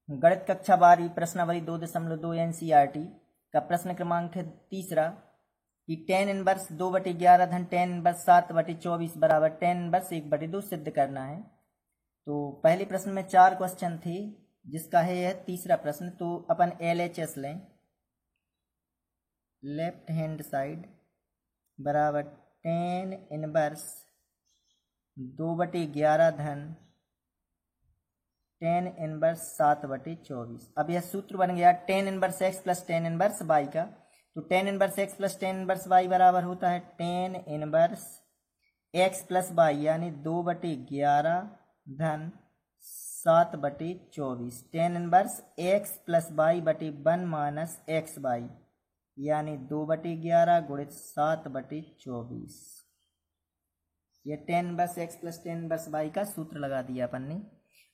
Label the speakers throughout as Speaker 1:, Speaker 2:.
Speaker 1: गणित कक्षा 12 प्रश्नावली 2.2 NCERT का प्रश्न क्रमांक है 3 कि tan इनवर्स 2/11 धन tan इनवर्स 7/24 बराबर tan इनवर्स 1/2 सिद्ध करना है। तो पहले प्रश्न में 4 क्वेश्चन थे, जिसका है यह तीसरा प्रश्न। तो अपन LHS लें, लेफ्ट हैंड साइड बराबर tan इनवर्स 2/11 धन tan इनवर्स 7/24। अब यह सूत्र बन गया tan inverse x plus tan inverse y का। तो tan inverse x plus tan inverse y बराबर होता है tan inverse x plus y यानी 2/11 धन 7/24। tan inverse x plus y बटे 1 माइनस एक्स वाई यानी 2/11 गुणित 7/24। यह tan inverse x plus tan inverse y का सूत्र लगा दिया अपन ने।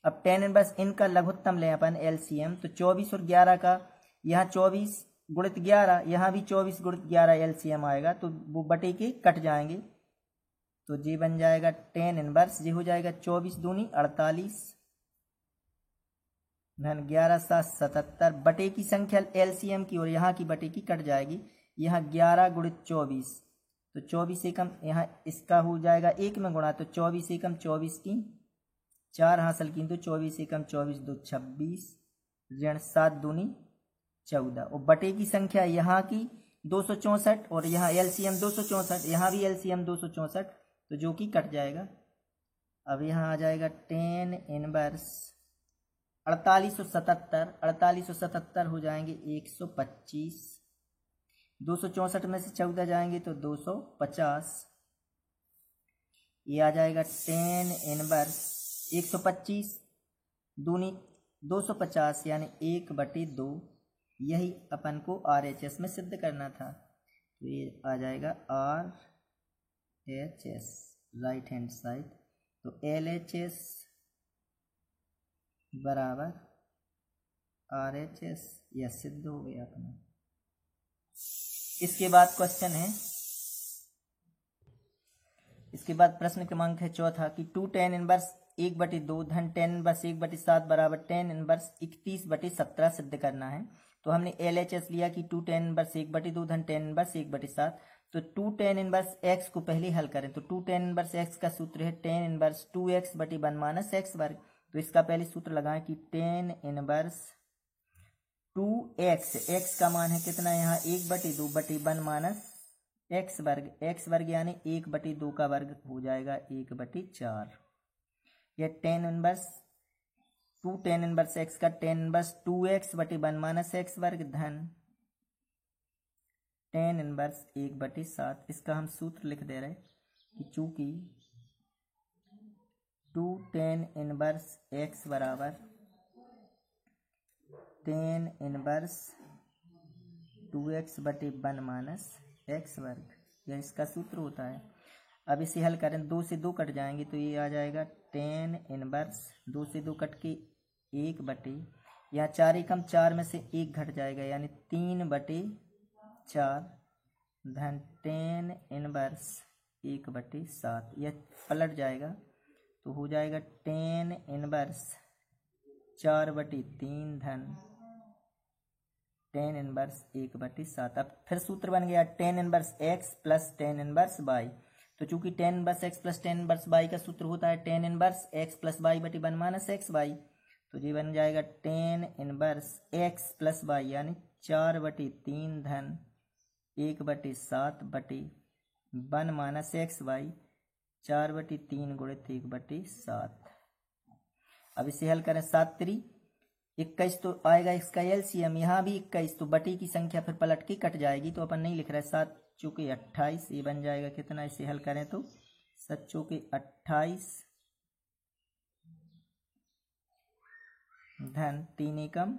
Speaker 1: अब tan इनवर्स इनका लघुत्तम लें अपन LCM। तो 24 और 11 का यहाँ 24 गुणित 11, यहाँ भी 24 गुणित 11 LCM आएगा, तो वो बटे के कट जाएंगे। तो जी बन जाएगा tan इनवर्स, जी हो जाएगा 24 दूनी 48 धन 11 7 77 बटे की संख्या LCM की और यहाँ की बटे की कट जाएगी। यहाँ 11 गुणित 24, तो 24 एकम यहाँ इसका हो जाएगा 1 में गुणा, तो 24 एकम 24 की 4 हासिल की, तो 24 एकम 24 2 26 ऋण 7 दूनी 14 और बटे की संख्या यहाँ की 264 और यहाँ LCM 264, यहाँ भी LCM 264, तो जो कि कट जाएगा। अब यहाँ आ जाएगा tan इनवर्स 4877 हो जाएंगे 125, 264 में से 14 जाएंगे तो 250। ये आ जाएगा tan इनवर्स 125 दूनी 250 यानी 1/2। यही अपन को RHS में सिद्ध करना था। तो ये आ जाएगा RHS राइट हैंड साइड। तो LHS बराबर RHS, यह सिद्ध हो गया अपना। इसके बाद क्वेश्चन है, इसके बाद प्रश्न क्रमांक है चौथा कि 2 tan इनवर्स 1/2 धन tan इनवर्स 1/7 बराबर tan इनवर्स 31/17 सिद्ध करना है। तो हमने LHS लिया कि 2 tan इनवर्स 1/2 धन tan इनवर्स 1/7। तो 2 tan इनवर्स x को पहले हल करें। तो 2 tan इनवर्स x का सूत्र है tan inverse 2x/1 minus x वर्ग। तो इसका पहले सूत्र लगाएं कि tan इनवर्स 2x, x का मान है कितना यहाँ 1/2/1 माइनस एक्स वर्ग, एक्स वर्ग यानी 1/2 का वर्ग हो जाएगा 1/4। यह tan inverse 2 tan inverse x का tan inverse 2x/1 minus x वर्ग धन tan इनवर्स 1/7। इसका हम सूत्र लिख दे रहे कि चूंकि 2 tan इनवर्स x बराबर tan inverse 2x/1 minus x वर्ग, यह इसका सूत्र होता है। अब इसे हल करें, 2 से 2 कट जाएंगे तो ये आ जाएगा tan इनवर्स 2 से 2 कट के 1/, यहाँ 4 एकम 4 में से 1 घट जाएगा यानी 3/4 धन tan इनवर्स 1/7। यह पलट जाएगा तो हो जाएगा tan इनवर्स 4/3 धन tan इनवर्स 1/7। अब फिर सूत्र बन गया tan inverse x plus tan inverse y। तो चूंकि tan inverse x plus tan inverse y का सूत्र होता है tan inverse x plus y/1 minus x y. तो ये बन जाएगा tan inverse x plus y यानी 4/3 धन 1/7/1 माइनस एक्स वाई 4/3 गुणित 1/7। अब इसे हल करें, 7×3 21 तो आएगा इसका LCM, यहाँ भी 21, तो बटे की संख्या फिर पलट के कट जाएगी तो अपन नहीं लिख रहे। 7 चौके 28, ये बन जाएगा कितना, इसे हल करें तो 7 चौके 28 धन 3 एकम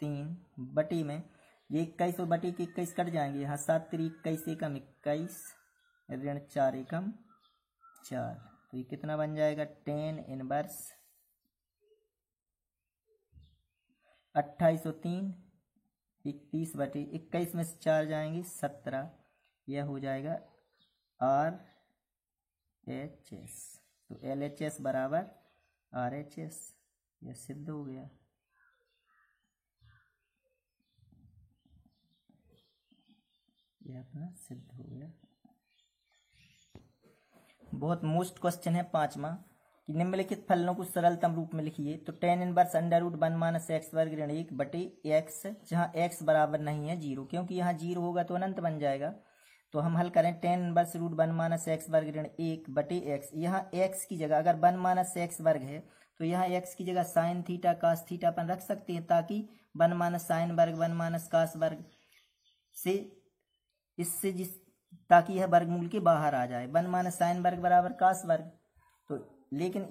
Speaker 1: 3 बटे में ये 21 और बटे के 21 कट जाएंगे। यहाँ 7×3 21 एकम 21 ऋण 4 एकम 4। तो ये कितना बन जाएगा tan इनवर्स 28 और 3 31/21 में से 4 जाएंगे 17। यह हो जाएगा RHS। तो LHS बराबर RHS, यह सिद्ध हो गया। यह अपना सिद्ध हो गया। बहुत मोस्ट क्वेश्चन है 5वां कि निम्नलिखित फलनों को सरलतम रूप में लिखिए। तो tan inverse under root 1 minus x वर्ग ऋण 1 बटे एक्स, जहाँ x बराबर नहीं है 0, क्योंकि यहाँ 0 होगा तो अनंत बन जाएगा। तो हम हल करें tan inverse root 1 minus x वर्ग ऋण 1 बटे एक्स। यहाँ x की जगह अगर 1 माइनस एक्स वर्ग है तो यहाँ x की जगह साइन थीटा कास थीटा अपन रख सकते हैं, ताकि 1 माइनस साइन वर्ग 1 माइनस कास वर्ग से इससे जिस ताकि यह वर्गमूल के बाहर आ जाए। 1 माइनस साइन वर्ग बराबर कास वर्ग। तो लेकिन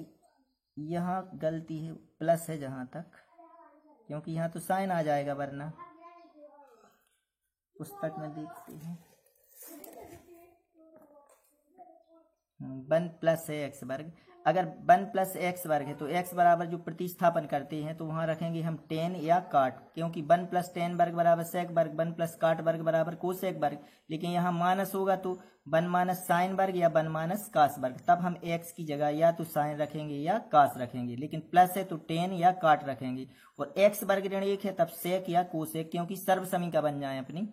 Speaker 1: यहाँ गलती है, प्लस है जहाँ तक, क्योंकि यहाँ तो साइन आ जाएगा, वरना पुस्तक में देखते हैं 1 प्लस है एक्स वर्ग। अगर 1 प्लस एक्स वर्ग है तो एक्स बराबर जो प्रतिस्थापन करते हैं तो वहाँ रखेंगे हम टेन या काट, क्योंकि 1 प्लस टेन वर्ग बराबर सेक वर्ग, 1 प्लस काट वर्ग बराबर कोसेक वर्ग। लेकिन यहाँ माइनस होगा तो 1 माइनस साइन वर्ग या 1 माइनस कास वर्ग। तब हम एक्स की जगह या तो साइन रखेंगे या कास रखेंगे, लेकिन प्लस है तो टेन या काट रखेंगे। और एक्स वर्ग ऋण 1 है तब सेक या कोसेक, क्योंकि सर्व समीका बन जाए अपनी।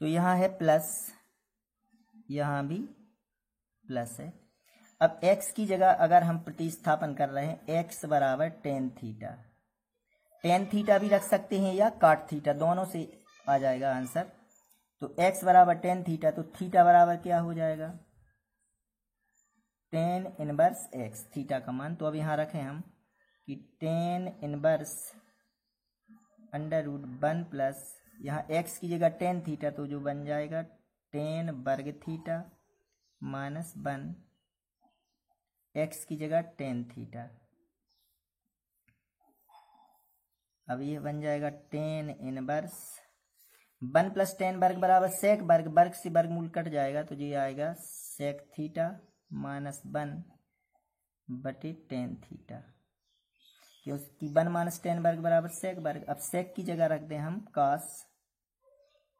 Speaker 1: तो यहाँ है प्लस, यहाँ भी प्लस है। अब x की जगह अगर हम प्रतिस्थापन कर रहे हैं x बराबर टेन थीटा, टेन थीटा भी रख सकते हैं या काट थीटा, दोनों से आ जाएगा आंसर। तो x बराबर टेन थीटा, तो थीटा बराबर क्या हो जाएगा, टेन इनवर्स x, थीटा का मान। तो अब यहाँ रखें हम कि tan inverse under root 1 plus यहाँ x की जगह टेन थीटा, तो जो बन जाएगा टेन वर्ग थीटा माइनस 1, x की जगह टेन थीटा। अब ये बन जाएगा टेन इनवर्स 1 प्लस टेन वर्ग बराबर सेक वर्ग, वर्ग से वर्गमूल कट जाएगा तो ये आएगा सेक थीटा माइनस 1 बटे टेन थीटा, क्योंकि 1 माइनस टेन वर्ग बराबर सेक वर्ग। अब सेक की जगह रख दें हम कास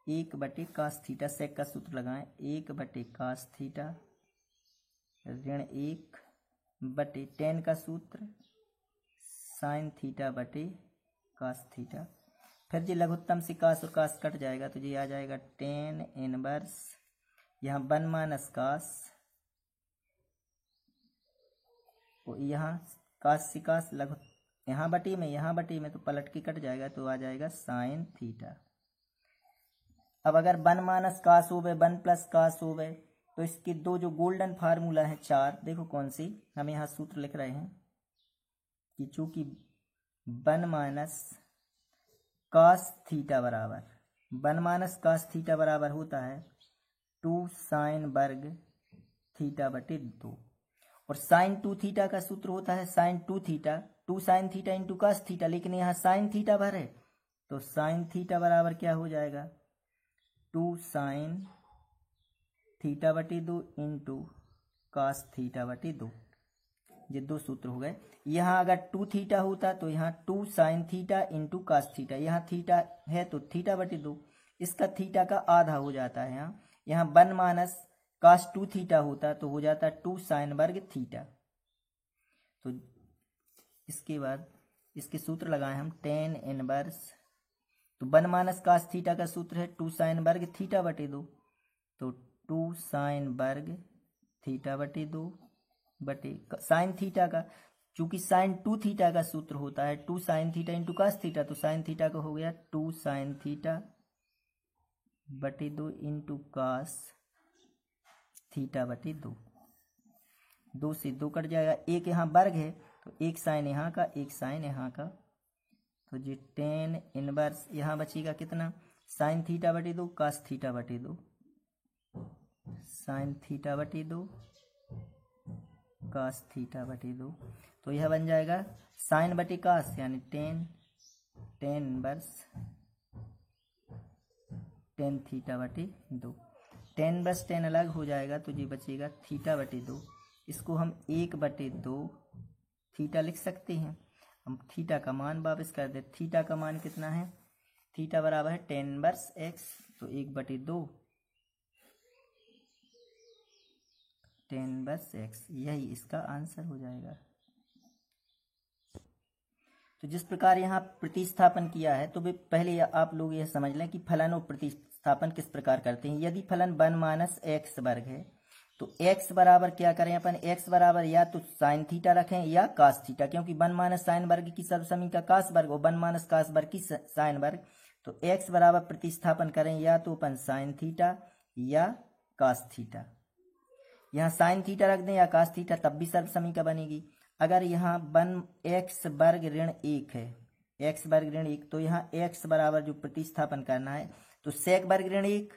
Speaker 1: 1 बटे कास थीटा, सेक का सूत्र लगाएं 1 बटे कास थीटा ऋण 1 बटे टेन का सूत्र साइन थीटा बटे कास थीटा। फिर जी लघुत्तम से कास और कास कट जाएगा तो ये आ जाएगा टेन इनवर्स यहाँ 1 माइनस कास, और यहाँ कास से कास लघु यहाँ बटे में तो पलट के कट जाएगा तो आ जाएगा साइन थीटा। अब अगर 1 माइनस कास हो गए 1 प्लस कास हो गए तो इसके दो जो गोल्डन फार्मूला है 4, देखो कौन सी, हम यहाँ सूत्र लिख रहे हैं कि चूंकि 1 माइनस कास थीटा बराबर होता है 2 साइन वर्ग थीटा बटे 2, और साइन 2 थीटा का सूत्र होता है sine 2 theta, 2 sine theta into cos theta, लेकिन यहाँ साइन थीटा भर है तो साइन थीटा बराबर क्या हो जाएगा 2 साइन थीटा बटे 2 इंटू कास थीटा बटे 2। ये दो सूत्र हो गए। यहाँ अगर 2 थीटा होता तो यहाँ 2 sine theta into cos theta, यहाँ थीटा है तो थीटा बटे 2, इसका थीटा का आधा हो जाता है। यहाँ 1 माइनस कास 2 थीटा होता तो हो जाता 2 साइन वर्ग थीटा। तो इसके बाद इसके सूत्र लगाए हम टेन इनवर्स, तो 1 माइनस कास थीटा का सूत्र है 2 साइन वर्ग थीटा बटे 2, तो 2 साइन वर्ग थीटा बटे 2 बटे साइन थीटा का, चूंकि साइन 2 थीटा का सूत्र होता है 2 sine theta into cos theta, तो साइन थीटा का हो गया 2 साइन थीटा बटे 2 इंटू कास थीटा बटे 2। 2 से 2 कट जाएगा, एक यहाँ वर्ग है तो एक साइन यहाँ का एक साइन यहाँ का, तो जी टेन इनवर्स यहाँ बचेगा कितना, साइन थीटा बटे 2 कास थीटा बटे 2, साइन थीटा बटे 2 कास थीटा बटे 2, तो यह बन जाएगा साइन बटे कास यानी टेन इनवर्स टेन थीटा बटे 2। टेन बस टेन अलग हो जाएगा तो ये बचेगा थीटा बटे 2, इसको हम 1 बटे 2 थीटा लिख सकते हैं। हम थीटा का मान वापस कर दे, थीटा का मान कितना है, थीटा बराबर है टेन इनवर्स एक्स, तो 1 बटे 2 टेन इनवर्स एक्स, यही इसका आंसर हो जाएगा। तो जिस प्रकार यहाँ प्रतिस्थापन किया है तो पहले आप लोग यह समझ लें कि फलन और प्रतिस्थापन किस प्रकार करते हैं। यदि फलन 1 माइनस एक्स वर्ग है तो x बराबर क्या करें अपन, x बराबर या तो साइन थीटा रखें या कास थीटा, क्योंकि 1 माइनस साइन वर्ग की सर्वसमीका कास वर्ग और 1 माइनस कास वर्ग की साइन वर्ग। तो x बराबर प्रतिस्थापन करें या तो अपन साइन थीटा या कास थीटा, यहाँ साइन थीटा रख दें या कास थीटा, तब भी सर्वसमीका बनेगी। अगर यहाँ 1x वर्ग ऋण 1 है, x वर्ग ऋण 1, तो यहाँ x बराबर जो प्रतिस्थापन करना है तो सेक वर्ग ऋण 1,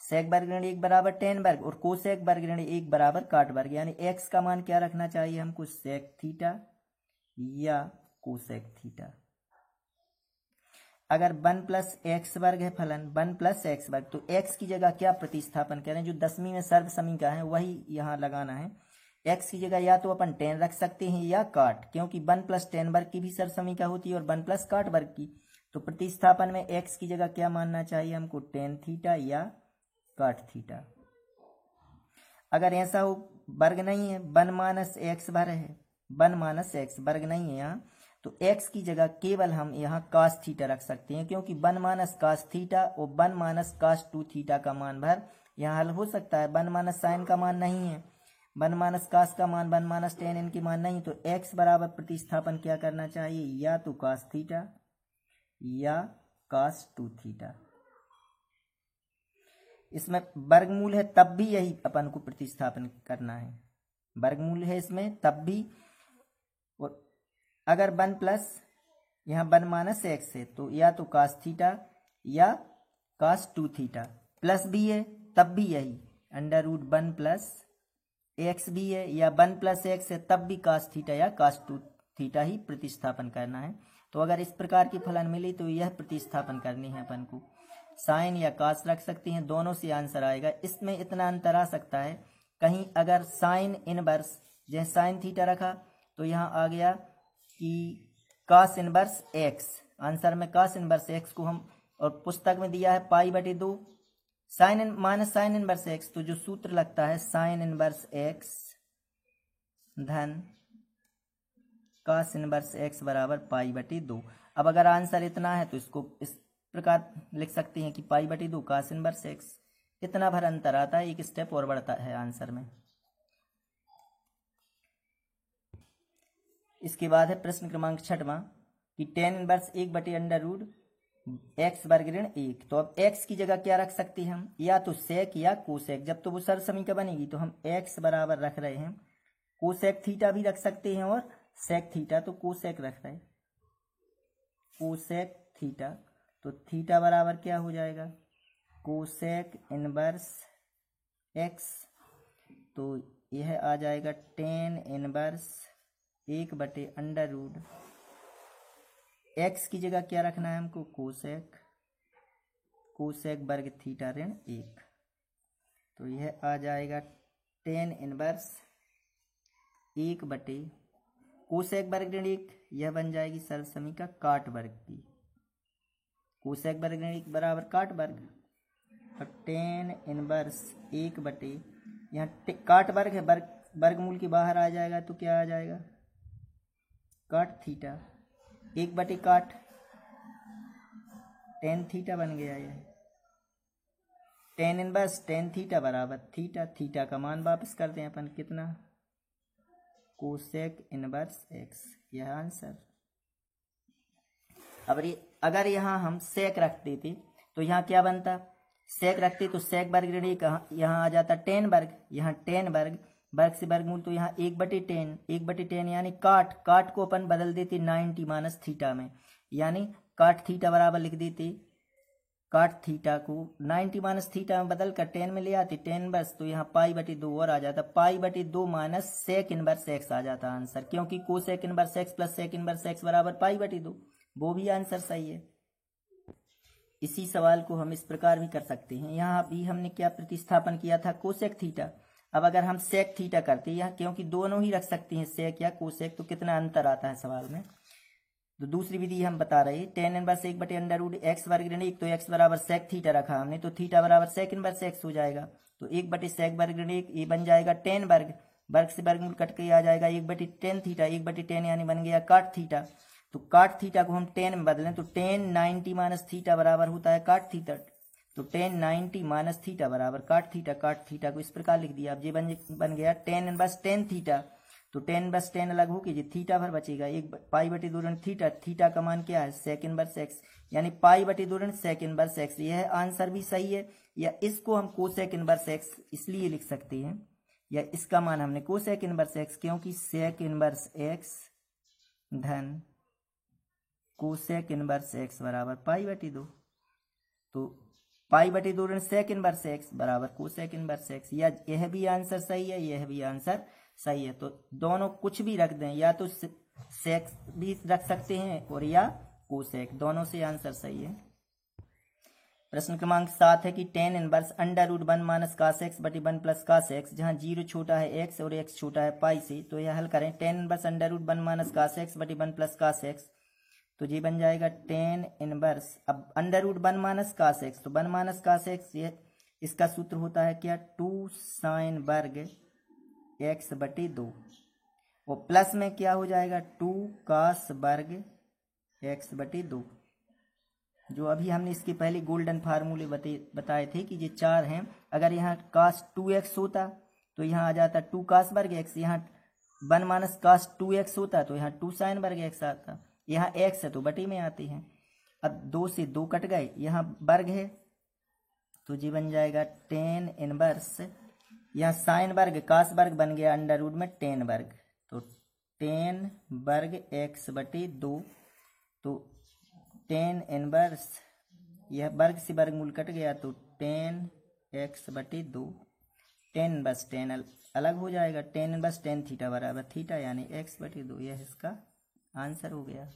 Speaker 1: सेक वर्ग ऋण 1 बराबर टेन वर्ग और कोसेक वर्ग ऋण 1 बराबर काट वर्ग, यानी x का मान क्या रखना चाहिए हमको, सेक थीटा या कोसेक थीटा। अगर 1 प्लस एक्स वर्ग है फलन 1 प्लस एक्स वर्ग, तो x की जगह क्या प्रतिस्थापन करें, जो 10वीं में सर्वसमीका है वही यहाँ लगाना है। x की जगह या तो अपन टेन रख सकते हैं या काट, क्योंकि 1 प्लस टेन वर्ग की भी सर्वसमीका होती है और 1 प्लस काट वर्ग की। तो प्रतिस्थापन में x की जगह क्या मानना चाहिए हमको, टेन थीटा या काट थीटा। अगर ऐसा हो वर्ग नहीं है, 1 माइनस एक्स वर्ग है, 1 माइनस एक्स वर्ग नहीं है यहाँ, तो x की जगह केवल हम यहाँ कास थीटा रख सकते हैं, क्योंकि 1 माइनस कास थीटा और 1 माइनस कास 2 थीटा का मान भर यहाँ हल हो सकता है। 1 माइनस साइन का मान नहीं है, 1 माइनस कास का मान, 1 माइनस टेन इनके मान नहीं, तो x बराबर प्रतिस्थापन क्या करना चाहिए, या तो कास थीटा या कास 2 थीटा। इसमें वर्गमूल है तब भी यही अपन को प्रतिस्थापन करना है, वर्गमूल है इसमें तब भी। और अगर 1 प्लस यहाँ 1 माइनस एक्स है तो या तो कास थीटा या कास 2 थीटा, प्लस भी है तब भी यही, अंडर रूट 1 प्लस एक्स भी है या 1 प्लस एक्स है तब भी कास थीटा या कास 2 थीटा ही प्रतिस्थापन करना है। तो अगर इस प्रकार की फलन मिली तो यह प्रतिस्थापन करनी है अपन को, साइन या कास रख सकते हैं, दोनों से आंसर आएगा। इसमें इतना अंतर आ सकता है, कहीं अगर साइन इनवर्स जैसे साइन थीटा रखा तो यहाँ आ गया कि कास इनवर्स एक्स, आंसर में कास इनवर्स एक्स को हम, और पुस्तक में दिया है π/2 sine minus sine inverse x, तो जो सूत्र लगता है साइन इनवर्स एक्स धन कास इनवर्स एक्स बराबर π/2। अब अगर आंसर इतना है तो इसको इस प्रकार लिख सकते हैं कि π/2 कास इनवर्स एक्स, इतना भर अंतर आता है, एक स्टेप और बढ़ता है आंसर में। इसके बाद है प्रश्न क्रमांक 6वां कि टेन इनवर्स 1/√x वर्ग ऋण 1। तो अब x की जगह क्या रख सकते हैं हम, या तो सेक या कोसेक, जब तो वो सर्वसमीका बनेगी तो हम x बराबर रख रहे हैं, कोसेक थीटा भी रख सकते हैं और सेक थीटा, तो कोसेक रख रहे हैं, कोसेक थीटा। तो थीटा बराबर क्या हो जाएगा, कोसेक इनवर्स x, तो यह आ जाएगा टेन इनवर्स 1/√, x की जगह क्या रखना है हमको, कोसेक, कोसेक वर्ग थीटा ऋण 1, तो यह आ जाएगा टेन इनवर्स 1/ कोसेक वर्ग ऋण 1, यह बन जाएगी सर्वसमीका काट वर्ग की, कोसेक वर्ग ऋण 1 बराबर काट वर्ग, और टेन इनवर्स 1/ यहाँ काट वर्ग है, वर्गमूल के बाहर आ जाएगा तो क्या आ जाएगा, काट थीटा, 1/ काट टेन थीटा बन गया। यह टेन इनवर्स टेन थीटा बराबर थीटा, थीटा का मान वापस कर दें अपन कितना, कोसेक इनवर्स एक्स, यह आंसर। अब अगर यहाँ हम सेक रख देते तो यहाँ क्या बनता, सेक रखते तो सेक वर्ग ऋण 1 यहाँ आ जाता टेन वर्ग, यहाँ टेन वर्ग, वर्ग से वर्गमूल तो यहाँ 1/10, 1/10 यानी काट को अपन बदल देते 90 माइनस थीटा में, यानी काट थीटा बराबर लिख देते, काट थीटा को 90 माइनस थीटा में बदल कर 10 में ले आते, टेन इनवर्स, तो यहाँ π/2 और आ जाता, π/2 माइनस सेक इनवर्स एक्स आ जाता आंसर, क्योंकि cosec inverse x plus sec inverse x बराबर π/2, वो भी आंसर सही है। इसी सवाल को हम इस प्रकार भी कर सकते हैं, यहाँ भी हमने क्या प्रतिस्थापन किया था, कोसेक थीटा। अब अगर हम सेक थीटा करते हैं, क्योंकि दोनों ही रख सकते हैं सेक या कोसेक, तो कितना अंतर आता है सवाल में। तो दूसरी विधि हम बता रहे हैं, टेन इनवर्स 1/√x वर्ग ऋण 1, तो x बराबर सेक थीटा रखा हमने, तो थीटा बराबर सेक इनवर्स x हो जाएगा, तो 1/सेक वर्ग ऋण 1 ये बन जाएगा टेन वर्ग, वर्ग से वर्गमूल कट के आ जाएगा 1/10 थीटा, 1/10 यानी बन गया काट थीटा। तो काट थीटा को हम टेन में बदलें तो टेन 90 माइनस थीटा बराबर होता है काट थीटा। तो टेन 90 माइनस थीटा बराबर काट थीटा को इस प्रकार लिख दिया। अब ये बन गया टेन इनवर्स टेन थीटा। तो टेन इनवर्स टेन अलग होगी जी थीटा भर बचेगा, एक पाई बटे 2 ऋण थीटा, थीटा का मान क्या है सेक इनवर्स एक्स, यानी पाई बटे 2 ऋण सेक इनवर्स एक्स। यह आंसर भी सही है, या इसको हम कोसेक इनवर्स एक्स इसलिए लिख सकते हैं, या इसका मान हमने कोसेक इनवर्स एक्स, क्योंकि सेक इनवर्स एक्स धन कोसेक इनवर्स एक्स बराबर पाई बटे 2। तो पाई बटे 2 ऋण सेक इनवर्स एक्स बराबर कोसेक इनवर्स एक्स। या यह भी आंसर सही है, यह भी आंसर सही है। तो दोनों कुछ भी रख दें, या तो सेक भी रख सकते हैं और या कोसेक, दोनों से आंसर सही है। प्रश्न क्रमांक 7 है कि tan inverse under root 1 minus cos x बटे 1 प्लस कास एक्स, जहाँ 0 छोटा है एक्स और एक्स छोटा है पाई से। तो यह हल करें। Tan inverse under root 1 minus cos x बटे 1 प्लस कास एक्स, तो ये बन जाएगा टेन इनवर्स, अब under root 1 minus cos x, तो 1 माइनस कास एक्स, ये इसका सूत्र होता है क्या 2 साइन वर्ग एक्स बटे 2, और प्लस में क्या हो जाएगा 2 कास वर्ग एक्स बटे 2। जो अभी हमने इसके पहले गोल्डन फार्मूले बताए थे कि ये 4 हैं। अगर यहाँ कास 2x होता तो यहाँ आ जाता 2 कास वर्ग एक्स, यहाँ 1 माइनस कास 2x होता तो यहाँ 2 साइन वर्ग एक्स आता, यहाँ x है तो बटे में आते हैं। अब 2 से 2 कट गए, यहाँ वर्ग है तो जी बन जाएगा टेन इनवर्स, यहाँ साइन वर्ग कास वर्ग बन गया अंडर रूट में टेन वर्ग, तो टेन वर्ग एक्स बटे 2। तो टेन इनवर्स, यह वर्ग से वर्गमूल कट गया तो टेन एक्स बटे 2, टेन बस टेन अलग हो जाएगा, टेन बस टेन थीटा बराबर थीटा, यानी एक्स बटे 2, यह इसका आंसर हो गया।